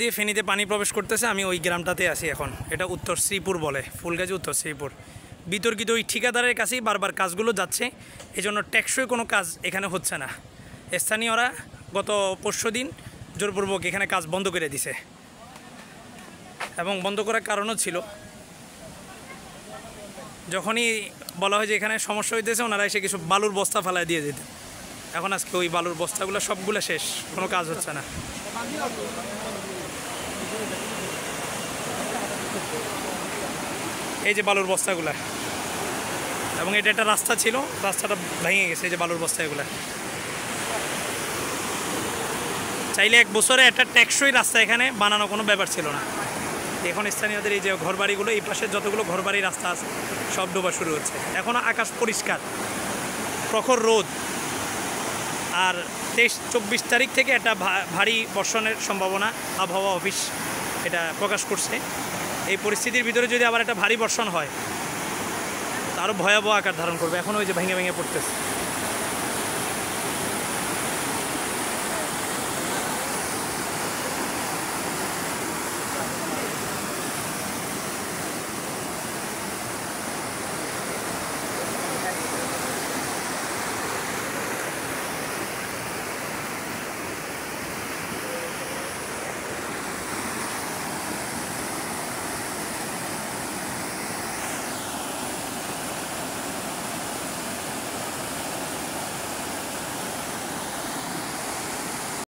দিয়ে ফেনীতে পানি প্রবেশ করতেছে। আমি ওই গ্রামটাতে আছি এখন। এটা উত্তর শ্রীপুর বলে, ফুলগাজী উত্তর শ্রীপুর। বিতর্কিত ওই ঠিকাদারের কাছেই বারবার কাজগুলো যাচ্ছে, এজন্য টেকসই কোনো কাজ এখানে হচ্ছে না। স্থানীয়রা গত পরশুদিন জোরপূর্বক এখানে কাজ বন্ধ করে দিছে, এবং বন্ধ করার কারণও ছিল, যখনই বলা হয় যে এখানে সমস্যা হইতেছে ওনারা এসে কিছু বালুর বস্তা ফেলায় দিয়ে যেত। এখন আজকে ওই বালুর বস্তাগুলো সবগুলো শেষ, কোনো কাজ হচ্ছে না। এই যে বালুর বস্তাগুলা, এবং এটা একটা রাস্তা ছিল, রাস্তাটা ভেঙে গেছে। এই যে বালুর বস্তা এগুলা, চাইলে 1 বছরে একটা টেকসই রাস্তা এখানে বানানো কোনো ব্যাপার ছিল না। এখন স্থানীয়দের এই যে ঘরবাড়িগুলো, এই পাশে যতগুলো ঘরবাড়ি রাস্তা আছে সব ডোবা শুরু হচ্ছে। এখনও আকাশ পরিষ্কার, প্রখর রোদ, আর 23-24 তারিখ থেকে একটা ভারী বর্ষণের সম্ভাবনা আবহাওয়া অফিস এটা প্রকাশ করছে। এই পরিস্থিতির ভিতরে যদি আবার একটা ভারী বর্ষণ হয়, আরও ভয়াবহ আকার ধারণ করবে। এখন ওই যে ভেঙে ভেঙে পড়তেছে।